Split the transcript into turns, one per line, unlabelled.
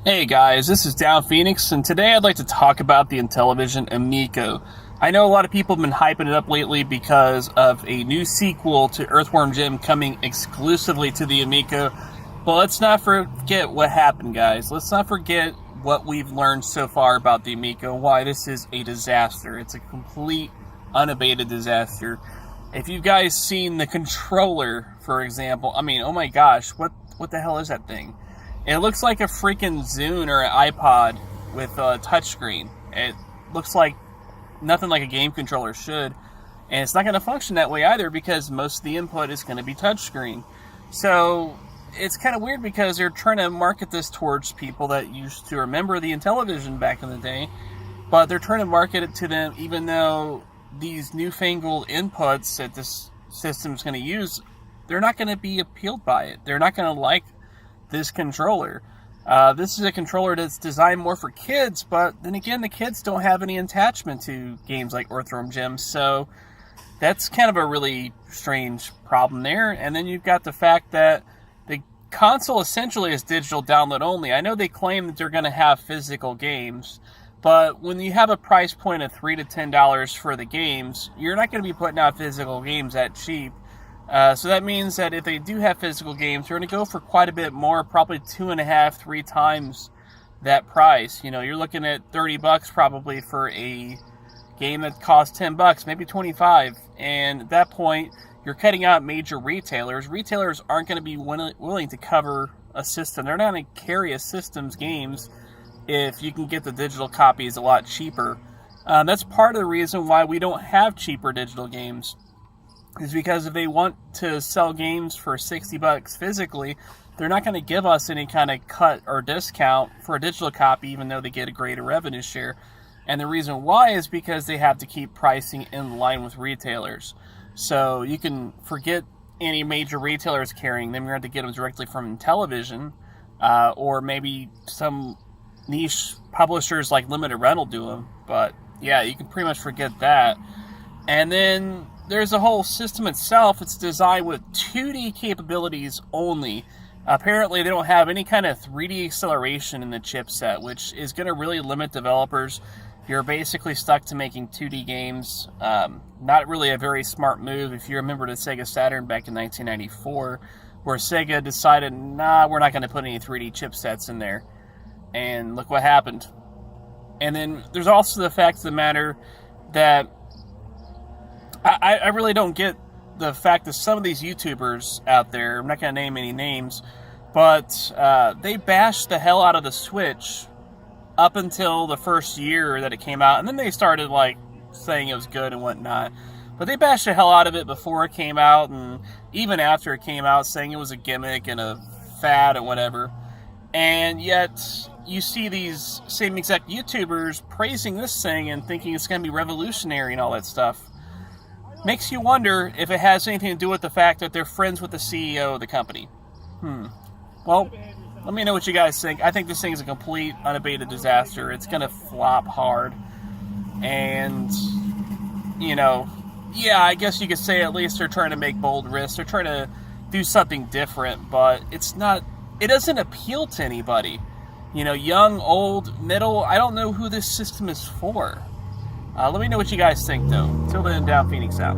Hey guys, this is Down Phoenix, and today I'd like to talk about the Intellivision Amico. I know a lot of people have been hyping it up lately because of a new sequel to Earthworm Jim coming exclusively to the Amico, but let's not forget what happened, guys. Let's not forget what we've learned so far about the Amico, why this is a disaster. It's a complete, unabated disaster. If you guys seen the controller, for example, oh my gosh, what the hell is that thing? It looks like a freaking Zune or an iPod with a touchscreen. It looks like nothing like a game controller should. And it's not going to function that way either because most of the input is going to be touchscreen. So it's kind of weird because they're trying to market this towards people that used to remember the Intellivision back in the day. But they're trying to market it to them even though these newfangled inputs that this system's going to use, they're not going to be appealed by it. They're not going to like this controller. This is a controller that's designed more for kids, but then again, the kids don't have any attachment to games like Earthworm Jim, so that's kind of a really strange problem there. And then you've got the fact that the console essentially is digital download only. I know they claim that they're going to have physical games, but when you have a price point of $3 to $10 for the games, you're not going to be putting out physical games that cheap. So that means that if they do have physical games, they're going to go for quite a bit more, probably 2.5, 3 times that price. You know, you're looking at $30 probably for a game that costs $10, maybe 25. And at that point, you're cutting out major retailers. Retailers aren't going to be willing to cover a system. They're not going to carry a system's games if you can get the digital copies a lot cheaper. That's part of the reason why we don't have cheaper digital games. Is because if they want to sell games for $60 physically, they're not going to give us any kind of cut or discount for a digital copy, even though they get a greater revenue share. And the reason why is because they have to keep pricing in line with retailers. So you can forget any major retailers carrying them. You're going to have to get them directly from Intellivision, or maybe some niche publishers like Limited Rental do them. But yeah, you can pretty much forget that. And then there's a whole system itself. It's designed with 2D capabilities only. Apparently, they don't have any kind of 3D acceleration in the chipset, which is going to really limit developers. You're basically stuck to making 2D games. Not really a very smart move if you remember the Sega Saturn back in 1994, where Sega decided, nah, we're not going to put any 3D chipsets in there. And look what happened. And then there's also the fact of the matter that I really don't get the fact that some of these YouTubers out there, I'm not going to name any names, but they bashed the hell out of the Switch up until the first year that it came out, and then they started like saying it was good and whatnot. But they bashed the hell out of it before it came out, and even after it came out, saying it was a gimmick and a fad and whatever. And yet, you see these same exact YouTubers praising this thing and thinking it's going to be revolutionary and all that stuff. Makes you wonder if it has anything to do with the fact that they're friends with the CEO of the company. Well, let me know what you guys think. I think this thing is a complete, unabated disaster. It's going to flop hard. And, you know, yeah, I guess you could say at least they're trying to make bold risks. They're trying to do something different, but it doesn't appeal to anybody. You know, young, old, middle, I don't know who this system is for. Let me know what you guys think, though. Till then, Down Phoenix out.